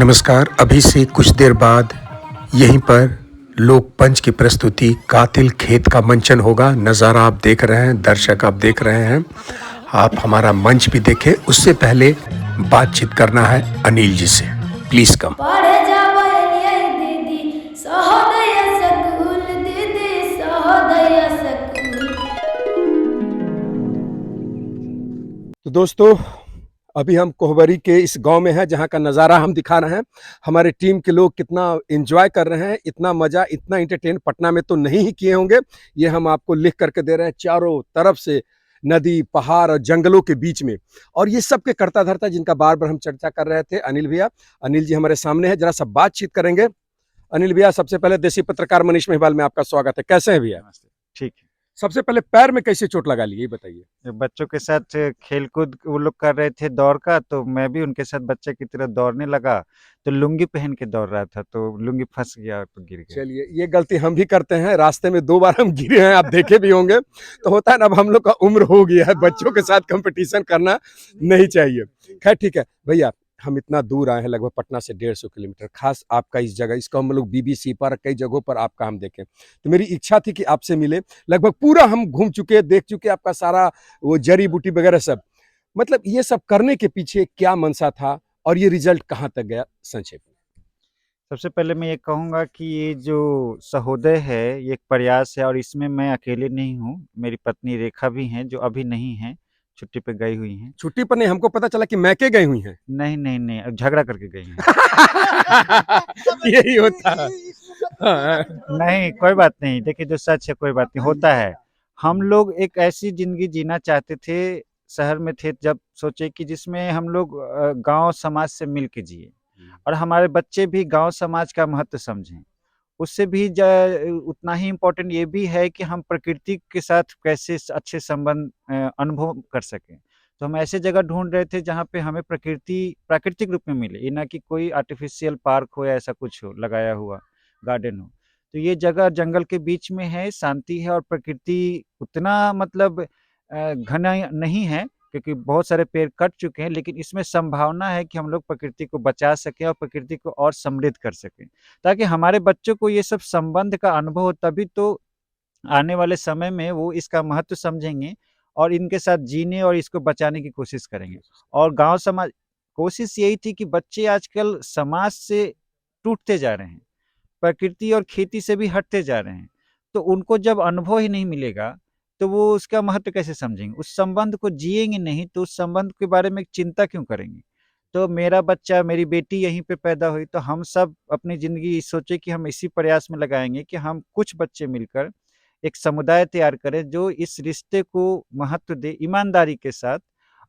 नमस्कार। अभी से कुछ देर बाद यहीं पर लोक पंच की प्रस्तुति कातिल खेत का मंचन होगा। नज़ारा आप देख रहे हैं, दर्शक आप देख रहे हैं। आप हमारा मंच भी देखें। उससे पहले बातचीत करना है अनिल जी से। Please come. पढ़े जावलिए दीदी सहोदय स्कूल, दीदी सहोदय स्कूल। तो दोस्तों, अभी हम कोहबरी के इस गांव में हैं जहां का नज़ारा हम दिखा रहे हैं। हमारे टीम के लोग कितना एंजॉय कर रहे हैं, इतना मजा, इतना एंटरटेन पटना में तो नहीं ही किए होंगे। ये हम आपको लिख करके दे रहे हैं। चारों तरफ से नदी, पहाड़ और जंगलों के बीच में, और ये सब के करता धरता जिनका बार बार हम चर्चा कर रहे थे, अनिल भैया। अनिल जी हमारे सामने है, जरा सा बातचीत करेंगे। अनिल भैया, सबसे पहले देसी पत्रकार मनीष महिवाल में आपका स्वागत है। कैसे हैं भैया? ठीक है। सबसे पहले पैर में कैसे चोट लगा ली, ये बताइए। बच्चों के साथ खेल-कूद वो लोग कर रहे थे दौड़ का, तो मैं भी उनके साथ बच्चे की तरह दौड़ने लगा, तो लुंगी पहन के दौड़ रहा था, तो लुंगी फँस गया तो गिर गया। चलिए, ये गलती हम भी करते हैं। रास्ते में 2 बार हम गिरे हैं, आप देखे भी होंगे। तो होता है ना, अब हम लोग का उम्र हो गया है, बच्चों के साथ कंपटीशन करना नहीं चाहिए। खैर ठीक है भैया, हम इतना दूर आए हैं, लगभग पटना से 150 किलोमीटर, खास आपका इस जगह, इसको हम लोग बीबीसी पर कई जगहों पर आपका हम देखें। तो मेरी इच्छा थी कि आपसे मिले। लगभग पूरा हम घूम चुके, देख चुके आपका सारा वो जड़ी बूटी वगैरह सब। मतलब ये सब करने के पीछे क्या मंशा था और ये रिजल्ट कहाँ तक गया, संक्षेप में? सबसे पहले मैं ये कहूँगा कि ये जो सहोदय है, ये एक प्रयास है और इसमें मैं अकेले नहीं हूँ, मेरी पत्नी रेखा भी हैं, जो अभी नहीं हैं, छुट्टी पे गई हुई हैं। छुट्टी पर नहीं, हमको पता चला कि मैके गई हुई हैं। नहीं, नहीं, नहीं, झगड़ा करके गई हैं। यही होता है। हाँ। नहीं, कोई बात नहीं। देखिए, जो सच है कोई बात नहीं, होता है। हम लोग एक ऐसी ज़िंदगी जीना चाहते थे, शहर में थे जब सोचे कि जिसमें हम लोग गाँव समाज से मिल के जिए और हमारे बच्चे भी गाँव समाज का महत्व समझें। उससे भी उतना ही इम्पोर्टेंट ये भी है कि हम प्रकृति के साथ कैसे अच्छे संबंध अनुभव कर सकें। तो हम ऐसे जगह ढूँढ रहे थे जहाँ पे हमें प्रकृति प्राकृतिक रूप में मिले, ये ना कि कोई आर्टिफ़िशियल पार्क हो या ऐसा कुछ हो, लगाया हुआ गार्डन हो। तो ये जगह जंगल के बीच में है, शांति है और प्रकृति उतना मतलब घना नहीं है क्योंकि बहुत सारे पेड़ कट चुके हैं, लेकिन इसमें संभावना है कि हम लोग प्रकृति को बचा सकें और प्रकृति को और समृद्ध कर सकें। ताकि हमारे बच्चों को ये सब संबंध का अनुभव हो, तभी तो आने वाले समय में वो इसका महत्व समझेंगे और इनके साथ जीने और इसको बचाने की कोशिश करेंगे। और गाँव समाज कोशिश यही थी कि बच्चे आजकल समाज से टूटते जा रहे हैं, प्रकृति और खेती से भी हटते जा रहे हैं। तो उनको जब अनुभव ही नहीं मिलेगा, तो वो उसका महत्व कैसे समझेंगे? उस संबंध को जिएँगे नहीं, तो उस संबंध के बारे में चिंता क्यों करेंगे? तो मेरा बच्चा, मेरी बेटी यहीं पे पैदा हुई, तो हम सब अपनी ज़िंदगी सोचे कि हम इसी प्रयास में लगाएँगे कि हम कुछ बच्चे मिलकर एक समुदाय तैयार करें, जो इस रिश्ते को महत्व दे ईमानदारी के साथ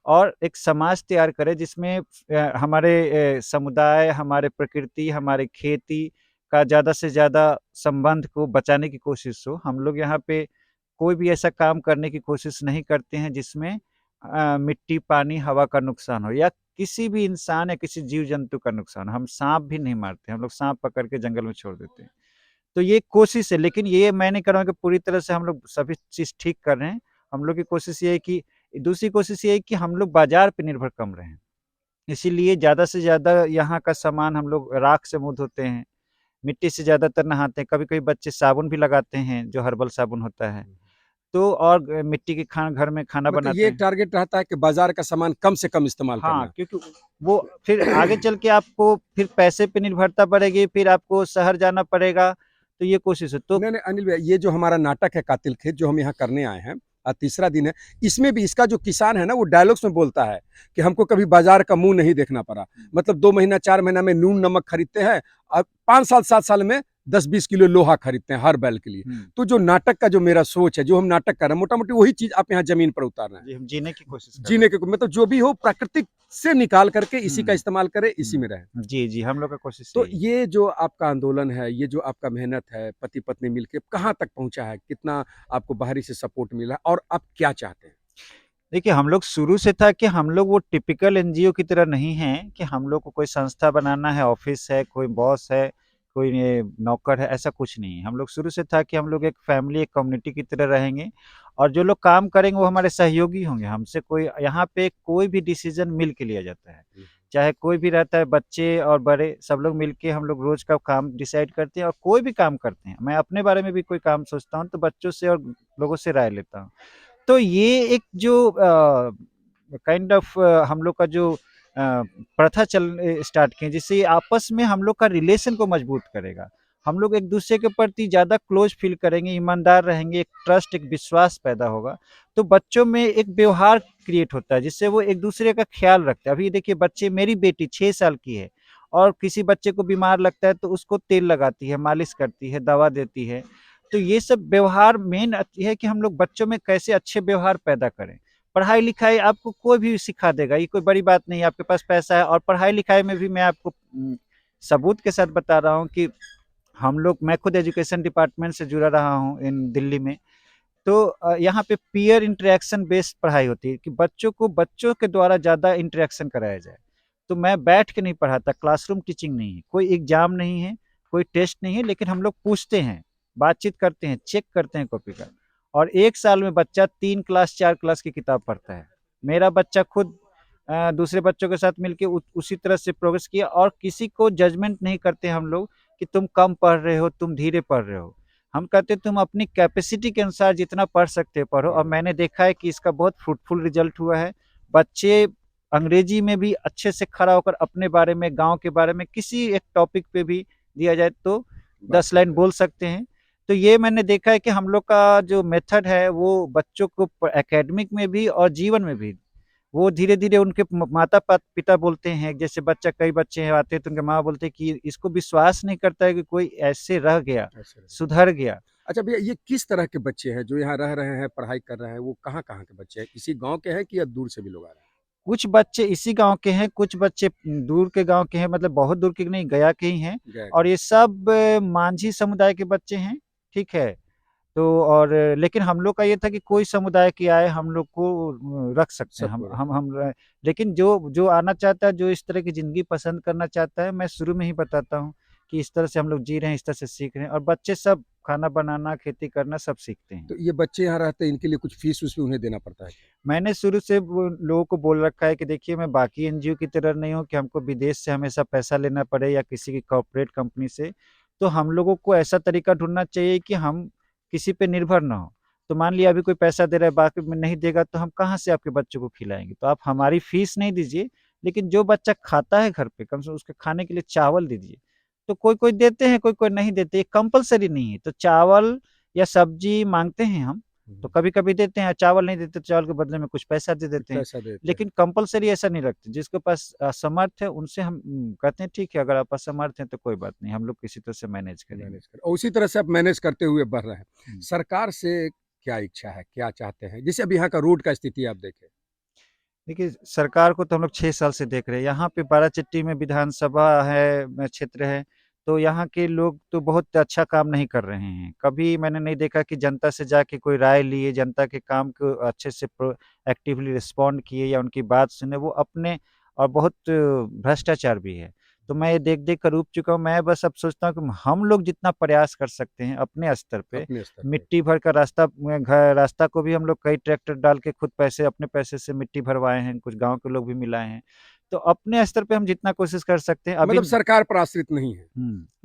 और एक समाज तैयार करें जिसमें हमारे समुदाय, हमारे प्रकृति, हमारे खेती का ज़्यादा से ज़्यादा संबंध को बचाने की कोशिश हो। हम लोग यहाँ पे कोई भी ऐसा काम करने की कोशिश नहीं करते हैं जिसमें मिट्टी, पानी, हवा का नुकसान हो या किसी भी इंसान या किसी जीव-जंतु का नुकसान हो। हम साँप भी नहीं मारते, हम लोग साँप पकड़ के जंगल में छोड़ देते हैं। तो ये कोशिश है, लेकिन ये मैं नहीं कह रहा हूँ कि पूरी तरह से हम लोग सभी चीज़ ठीक कर रहे हैं। हम लोग की कोशिश ये है कि दूसरी कोशिश ये है कि हम लोग बाज़ार पे निर्भर कम रहें। इसीलिए ज़्यादा से ज़्यादा यहाँ का सामान हम लोग राख से मुँह धोते हैं, मिट्टी से ज़्यादातर नहाते हैं। कभी-कभी बच्चे साबुन भी लगाते हैं, जो हर्बल साबुन होता है। तो और मिट्टी के घर में खाना मतलब बनाते ये हैं। टारगेट रहता है कि बाजार का सामान कम से कम इस्तेमाल हाँ, करना। क्योंकि वो फिर आगे चल के आपको फिर पैसे पे निर्भरता पड़ेगी, फिर आपको शहर जाना पड़ेगा, तो ये कोशिश है। तो नहीं, नहीं अनिल भैया, ये जो हमारा नाटक है कातिल खेत, जो हम यहाँ करने आए हैं, तीसरा दिन है, इसमें भी इसका जो किसान है ना, वो डायलॉग्स में बोलता है कि हमको कभी बाजार का मुँह नहीं देखना पड़ा। मतलब 2 महीना, 4 महीना में नून नमक खरीदते हैं और 5 साल, 7 साल में 10-20 किलो लोहा खरीदते हैं हर बैल के लिए। तो जो नाटक का जो मेरा सोच है, जो हम नाटक कर रहे हैं, मोटा-मोटी वही चीज़ आप यहाँ ज़मीन पर उतार रहे हैं। जी, हम जीने की कोशिश कर रहे जीने के मतलब जो भी हो प्राकृतिक से निकाल करके इसी का हैं। इस्तेमाल करें, इसी में रहें। जी, जी, हम लोग का कोशिश तो यही है। ये जो आपका आंदोलन है, ये जो आपका मेहनत है, पति-पत्नी मिलके कहाँ तक पहुँचा है? कितना आपको बाहरी से सपोर्ट मिला और आप क्या चाहते हैं? देखिए, हम लोग शुरू से था कि हम लोग वो टिपिकल एनजीओ की तरह नहीं हैं कि हम लोग को कोई संस्था बनाना है, ऑफ़िस है, कोई बॉस है, कोई ये नौकर है, ऐसा कुछ नहीं है। हम लोग शुरू से था कि हम लोग एक फैमिली, एक कम्युनिटी की तरह रहेंगे और जो लोग काम करेंगे वो हमारे सहयोगी होंगे। हमसे कोई यहाँ पे कोई भी डिसीज़न मिल के लिया जाता है। चाहे कोई भी रहता है, बच्चे और बड़े सब लोग मिलके हम लोग रोज का काम डिसाइड करते हैं और कोई भी काम करते हैं। मैं अपने बारे में भी कोई काम सोचता हूँ तो बच्चों से और लोगों से राय लेता हूँ। तो ये एक जो काइंड ऑफ हम लोग का जो प्रथा चल स्टार्ट किए, जिससे ये आपस में हम लोग का रिलेशन को मजबूत करेगा। हम लोग एक दूसरे के प्रति ज़्यादा क्लोज फील करेंगे, ईमानदार रहेंगे, एक ट्रस्ट, एक विश्वास पैदा होगा। तो बच्चों में एक व्यवहार क्रिएट होता है जिससे वो एक दूसरे का ख्याल रखते हैं। अभी देखिए बच्चे, मेरी बेटी 6 साल की है और किसी बच्चे को बीमार लगता है तो उसको तेल लगाती है, मालिश करती है, दवा देती है। तो ये सब व्यवहार मेन है कि हम लोग बच्चों में कैसे अच्छे व्यवहार पैदा करें। पढ़ाई लिखाई आपको कोई भी सिखा देगा, ये कोई बड़ी बात नहीं है, आपके पास पैसा है। और पढ़ाई लिखाई में भी मैं आपको सबूत के साथ बता रहा हूँ कि हम लोग, मैं खुद एजुकेशन डिपार्टमेंट से जुड़ा रहा हूँ इन दिल्ली में। तो यहाँ पे पीयर इंटरेक्शन बेस्ड पढ़ाई होती है कि बच्चों को बच्चों के द्वारा ज़्यादा इंटरेक्शन कराया जाए। तो मैं बैठ के नहीं पढ़ाता, क्लासरूम टीचिंग नहीं है, कोई एग्जाम नहीं है, कोई टेस्ट नहीं है, लेकिन हम लोग पूछते हैं, बातचीत करते हैं, चेक करते हैं कॉपी का। और 1 साल में बच्चा 3 क्लास 4 क्लास की किताब पढ़ता है। मेरा बच्चा खुद दूसरे बच्चों के साथ मिलके उसी तरह से प्रोग्रेस किया। और किसी को जजमेंट नहीं करते हम लोग कि तुम कम पढ़ रहे हो, तुम धीरे पढ़ रहे हो। हम कहते तुम अपनी कैपेसिटी के अनुसार जितना पढ़ सकते हो पढ़ो। और मैंने देखा है कि इसका बहुत फ्रूटफुल रिजल्ट हुआ है। बच्चे अंग्रेजी में भी अच्छे से खड़ा होकर अपने बारे में, गांव के बारे में, किसी एक टॉपिक पे भी दिया जाए तो 10 लाइन बोल सकते हैं। तो ये मैंने देखा है कि हम लोग का जो मेथड है वो बच्चों को एकेडमिक में भी और जीवन में भी, वो धीरे धीरे उनके माता पिता बोलते हैं, जैसे बच्चा, कई बच्चे हैं आते हैं तो उनके माँ बोलते हैं कि इसको विश्वास नहीं करता है कि कोई ऐसे रह गया, सुधर गया। अच्छा भैया, ये किस तरह के बच्चे हैं जो यहाँ रह रहे हैं, पढ़ाई कर रहे हैं? वो कहाँ के बच्चे हैं? इसी गांव के हैं कि या दूर से भी लोग आ रहे हैं? कुछ बच्चे इसी गांव के हैं, कुछ बच्चे दूर के गांव के हैं, मतलब बहुत दूर के नहीं, गया के ही हैं। और ये सब मांझी समुदाय के बच्चे हैं, ठीक है। तो और लेकिन हम लोग का ये था कि कोई समुदाय के आए हम लोग को रख सकते हैं, लेकिन जो जो आना चाहता है, जो इस तरह की जिंदगी पसंद करना चाहता है, मैं शुरू में ही बताता हूँ कि इस तरह से हम लोग जी रहे हैं, इस तरह से सीख रहे हैं। और बच्चे सब खाना बनाना, खेती करना सब सीखते हैं। तो ये बच्चे यहाँ रहते हैं, इनके लिए कुछ फीस उस भी उन्हें देना पड़ता है? मैंने शुरू से लोगों को बोल रखा है कि देखिए, मैं बाकी एनजीओ की तरह नहीं हूँ कि हमको विदेश से हमेशा पैसा लेना पड़े या किसी की कॉर्पोरेट कंपनी से। तो हम लोगों को ऐसा तरीका ढूंढना चाहिए कि हम किसी पे निर्भर ना हो। तो मान लिया अभी कोई पैसा दे रहा है, बाकी में नहीं देगा तो हम कहाँ से आपके बच्चों को खिलाएंगे? तो आप हमारी फीस नहीं दीजिए, लेकिन जो बच्चा खाता है घर पे, कम से कम उसके खाने के लिए चावल दीजिए। तो कोई कोई देते हैं, कोई कोई नहीं देते, ये कंपलसरी नहीं है। तो चावल या सब्जी मांगते हैं हम, तो कभी कभी देते हैं। चावल नहीं देते, चावल के बदले में कुछ पैसा दे देते हैं, लेकिन कंपलसरी ऐसा नहीं रखते। जिसके पास असमर्थ है उनसे हम कहते हैं ठीक है, अगर आप असमर्थ हैं तो कोई बात नहीं, हम लोग किसी तरह से मैनेज करेंगे। और उसी तरह से आप मैनेज करते हुए बढ़ रहे हैं। सरकार से क्या इच्छा है, क्या चाहते हैं? जैसे अभी यहाँ का रोड का स्थिति आप देखें। देखिए, सरकार को तो हम लोग 6 साल से देख रहे हैं। यहाँ पे बाराचट्टी में विधानसभा है, क्षेत्र है, तो यहाँ के लोग तो बहुत अच्छा काम नहीं कर रहे हैं। कभी मैंने नहीं देखा कि जनता से जाके कोई राय लिए, जनता के काम को अच्छे से एक्टिवली रिस्पॉन्ड किए या उनकी बात सुने। वो अपने, और बहुत भ्रष्टाचार भी है। तो मैं ये देख देख कर ऊब चुका हूँ। मैं बस अब सोचता हूँ कि हम लोग जितना प्रयास कर सकते हैं अपने स्तर पे, मिट्टी भर का रास्ता को भी हम लोग कई ट्रैक्टर डाल के खुद पैसे, अपने पैसे से मिट्टी भरवाए हैं, कुछ गांव के लोग भी मिलाए हैं। तो अपने स्तर पे हम जितना कोशिश कर सकते हैं। अभी मतलब सरकार पर आश्रित नहीं है,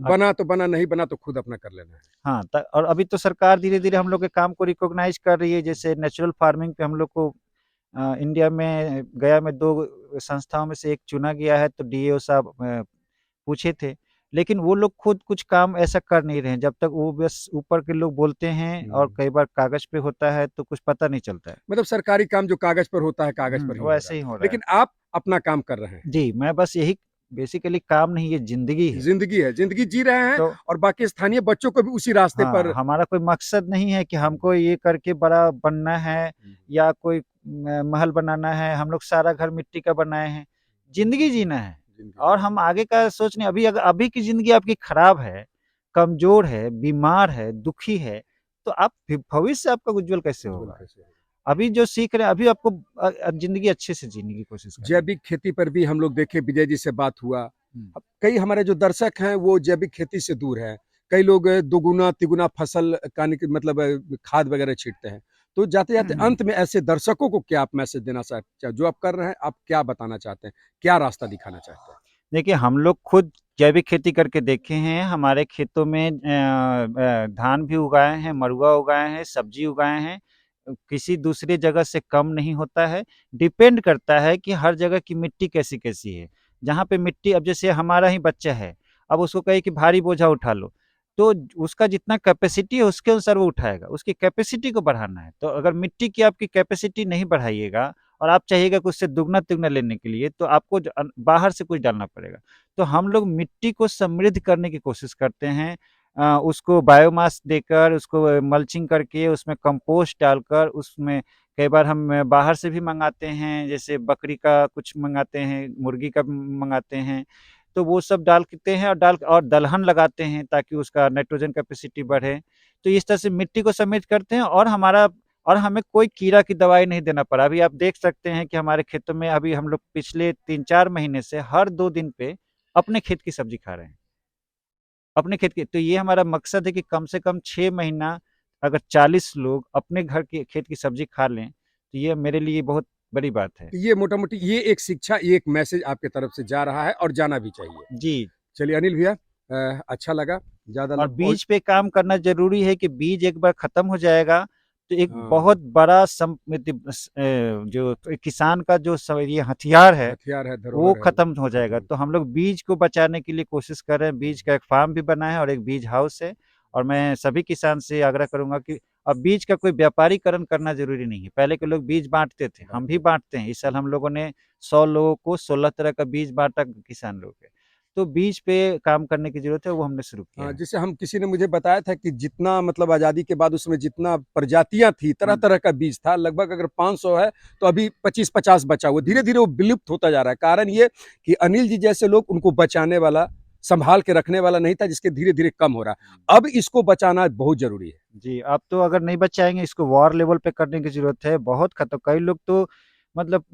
बना तो बना, नहीं बना तो खुद अपना कर लेना है। हाँ, और अभी तो सरकार धीरे धीरे हम लोग के काम को रिकॉग्नाइज कर रही है। जैसे नेचुरल फार्मिंग पे हम लोग को इंडिया में, गया में 2 संस्थाओं में से एक चुना गया है। तो डीएओ साहब पूछे थे, लेकिन वो लोग खुद कुछ काम ऐसा कर नहीं रहे हैं। जब तक वो बस ऊपर के लोग बोलते हैं और कई बार कागज पे होता है तो कुछ पता नहीं चलता है। मतलब सरकारी काम जो कागज पर होता है, कागज पर ही वो ऐसे ही हो रहा है। लेकिन आप अपना काम कर रहे हैं। जी, मैं बस यही, बेसिकली काम नहीं, ये जिंदगी है। जिंदगी है, जिंदगी जी रहे हैं। तो, और बाकी स्थानीय बच्चों को भी उसी रास्ते पर। हमारा कोई मकसद नहीं है कि हमको ये करके बड़ा बनना है या कोई महल बनाना है। हम लोग सारा घर मिट्टी का बनाए हैं, जिंदगी जीना है। और हम आगे का सोच नहीं। अभी की जिंदगी आपकी खराब है, कमजोर है, बीमार है, दुखी है, तो आप भविष्य आपका उज्जवल कैसे होगा? अभी जो सीख रहे हैं, अभी आपको जिंदगी अच्छे से जीने की कोशिश करें। जैविक खेती पर भी हम लोग देखे, विजय जी से बात हुआ। कई हमारे जो दर्शक हैं वो जैविक खेती से दूर है। कई लोग दोगुना तिगुना फसल का मतलब खाद वगैरह छींटते हैं। तो जाते जाते अंत में ऐसे दर्शकों को क्या आप मैसेज देना चाहते, जो आप कर रहे हैं, आप क्या बताना चाहते हैं, क्या रास्ता दिखाना चाहते हैं? देखिए, हम लोग खुद जैविक खेती करके देखे हैं। हमारे खेतों में धान भी उगाए हैं, मरुआ उगाए हैं, सब्जी उगाए हैं। किसी दूसरी जगह से कम नहीं होता है। डिपेंड करता है कि हर जगह की मिट्टी कैसी-कैसी है। जहाँ पे मिट्टी, अब जैसे हमारा ही बच्चा है, अब उसको कहिए कि भारी बोझा उठा लो, तो उसका जितना कैपेसिटी है उसके अनुसार वो उठाएगा। उसकी कैपेसिटी को बढ़ाना है। तो अगर मिट्टी की आपकी कैपेसिटी नहीं बढ़ाइएगा और आप चाहिएगा कि उससे दुगना-तिगुना लेने के लिए, तो आपको बाहर से कुछ डालना पड़ेगा। तो हम लोग मिट्टी को समृद्ध करने की कोशिश करते हैं। उसको बायोमास देकर, उसको मल्चिंग करके, उसमें कंपोस्ट डालकर, उसमें कई बार हम बाहर से भी मंगाते हैं, जैसे बकरी का कुछ मंगाते हैं, मुर्गी का मंगाते हैं। तो वो सब डालते हैं और दलहन लगाते हैं ताकि उसका नाइट्रोजन कैपेसिटी बढ़े। तो इस तरह से मिट्टी को समृद्ध करते हैं और हमें कोई कीड़ा की दवाई नहीं देना पड़ा। अभी आप देख सकते हैं कि हमारे खेतों में अभी हम लोग पिछले 3-4 महीने से हर 2 दिन पे अपने खेत की सब्जी खा रहे हैं। अपने खेत की, तो ये हमारा मकसद है कि कम से कम 6 महीना अगर 40 लोग अपने घर के खेत की सब्जी खा लें, तो ये मेरे लिए बहुत बड़ी बात है। ये मोटा-मोटी ये एक शिक्षा, ये एक मैसेज आपकी तरफ से जा रहा है और जाना भी चाहिए। जी। चलिए अनिल भैया, अच्छा लगा, ज़्यादा और लग बीज पे काम करना ज़रूरी है कि बीज एक बार खत्म हो जाएगा, तो एक हाँ, बहुत बड़ा जो किसान का जो ये हथियार है, हथियार है, वो धरोहर है। खत्म हो जाएगा। तो हम लोग बीज को बचाने के लिए कोशिश कर रहे हैं। बीज का एक फार्म भी बना है और एक बीज हाउस है, और मैं सभी किसान से आग्रह करूँगा कि अब बीज का कोई व्यापारीकरण करना ज़रूरी नहीं है। पहले के लोग बीज बाँटते थे, हम भी बाँटते हैं। इस साल हम लोगों ने 100 लोगों को 16 तरह का बीज बाँटा किसान लोगों के। तो बीज पे काम करने की ज़रूरत है, वो हमने शुरू किया हाँ, है। जैसे हम किसी ने मुझे बताया था कि जितना मतलब आज़ादी के बाद उसमें जितना प्रजातियाँ थी, तरह-तरह का बीज था, लगभग अगर 500 है, तो अभी 25-50 बचा हुआ। धीरे-धीरे वो विलुप्त होता जा रहा है। कारण ये कि अनिल जी जैसे लोग उनको बचाने वाला, सँभाल के रखने वाला नहीं था, जिसके धीरे-धीरे कम हो रहा है। अब इसको बचाना बहुत ज़रूरी है। जी, अब तो अगर नहीं बचाएँगे, इसको वॉर लेवल पे करने की ज़रूरत है। बहुत खतम, कई लोग तो मतलब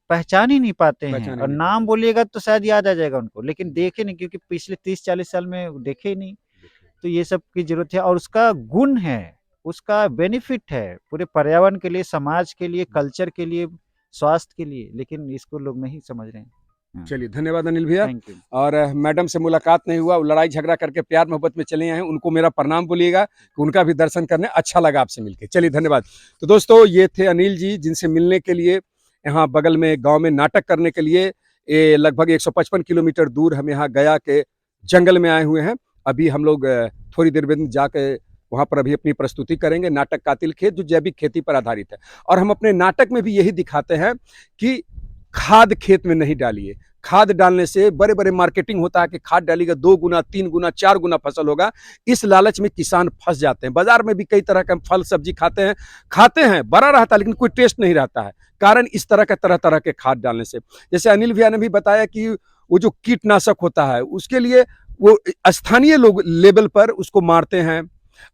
पहचान ही नहीं पाते हैं, पहचान ही और नहीं नाम पाते। बोलिएगा तो शायद याद आ जाएगा उनको, लेकिन देखे नहीं, क्योंकि पिछले 30-40 साल में देखे ही नहीं। तो ये सब की ज़रूरत है, और उसका गुण है, उसका बेनिफिट है पूरे पर्यावरण के लिए, समाज के लिए, कल्चर के लिए, स्वास्थ्य के लिए, लेकिन इसको लोग नहीं समझ रहे हैं। चलिए, धन्यवाद अनिल भैया। Thank you. और मैडम से मुलाकात नहीं हुआ, वो लड़ाई झगड़ा करके प्यार मोहब्बत में चले आए हैं, उनको मेरा प्रणाम बोलिएगा कि उनका भी दर्शन करने अच्छा लगा आपसे मिलके। चलिए, धन्यवाद। तो दोस्तों, ये थे अनिल जी, जिनसे मिलने के लिए यहाँ बगल में गाँव में नाटक करने के लिए ये लगभग 155 किलोमीटर दूर हम यहाँ गया के जंगल में आए हुए हैं। अभी हम लोग थोड़ी देर में जाके वहाँ पर अभी अपनी प्रस्तुति करेंगे, नाटक कातिल खेत, जो जैविक खेती पर आधारित है। और हम अपने नाटक में भी यही दिखाते हैं कि खाद खेत में नहीं डालिए। खाद डालने से बड़े-बड़े मार्केटिंग होता है कि खाद डालिएगा 2 गुना, 3 गुना, 4 गुना फसल होगा। इस लालच में किसान फँस जाते हैं। बाज़ार में भी कई तरह का फल सब्जी खाते हैं, बड़ा रहता है लेकिन कोई टेस्ट नहीं रहता है। कारण इस तरह के तरह-तरह के खाद डालने से। जैसे अनिल भैया ने भी बताया कि वो जो कीटनाशक होता है, उसके लिए वो स्थानीय लोग लेवल पर उसको मारते हैं,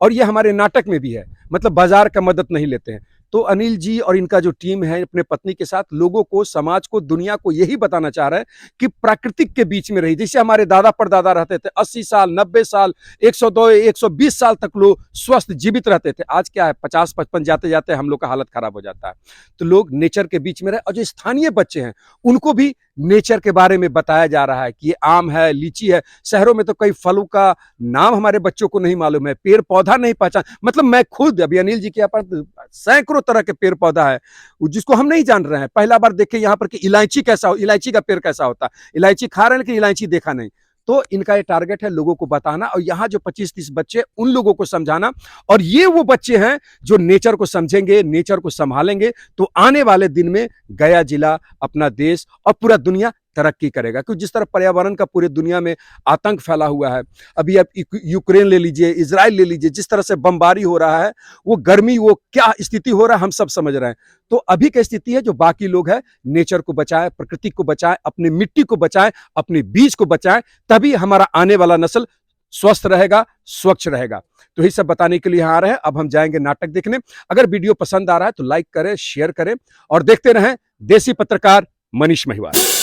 और ये हमारे नाटक में भी है। मतलब बाज़ार का मदद नहीं लेते हैं। तो अनिल जी और इनका जो टीम है अपने पत्नी के साथ लोगों को, समाज को, दुनिया को यही बताना चाह रहे हैं कि प्राकृतिक के बीच में रहिए। जैसे हमारे दादा परदादा रहते थे 80 साल, 90 साल, 102, 120 साल तक लोग स्वस्थ जीवित रहते थे। आज क्या है 50-55 जाते-जाते हम लोग का हालत खराब हो जाता है। तो लोग नेचर के बीच में रहे, और जो स्थानीय बच्चे हैं उनको भी नेचर के बारे में बताया जा रहा है कि ये आम है, लीची है। शहरों में तो कई फलों का नाम हमारे बच्चों को नहीं मालूम है, पेड़ पौधा नहीं पहचान, मतलब मैं खुद अभी अनिल जी के यहाँ पर सैकड़ों तरह के पेड़ पौधा है जिसको हम नहीं जान रहे हैं। पहला बार देखे यहाँ पर कि इलायची इलायची का पेड़ कैसा होता है। इलायची खा रहे हैं लेकिन इलायची देखा नहीं। तो इनका ये टारगेट है लोगों को बताना, और यहाँ जो 25-30 बच्चे उन लोगों को समझाना, और ये वो बच्चे हैं जो नेचर को समझेंगे, नेचर को संभालेंगे, तो आने वाले दिन में गया जिला, अपना देश और पूरा दुनिया तरक्की करेगा। क्योंकि जिस तरह पर्यावरण का पूरे दुनिया में आतंक फैला हुआ है, अभी आप यूक्रेन ले लीजिए, इजराइल ले लीजिए, जिस तरह से बमबारी हो रहा है, वो गर्मी, वो क्या स्थिति हो रहा है हम सब समझ रहे हैं। तो अभी की स्थिति है जो बाकी लोग हैं, नेचर को बचाएं, प्रकृति को बचाएं, अपनी मिट्टी को बचाएं, अपने बीज को बचाएं, तभी हमारा आने वाला नस्ल स्वस्थ रहेगा, स्वच्छ रहेगा। तो यही सब बताने के लिए यहाँ आ रहे हैं। अब हम जाएंगे नाटक देखने। अगर वीडियो पसंद आ रहा है तो लाइक करें, शेयर करें, और देखते रहें देसी पत्रकार मनीष महिवाल।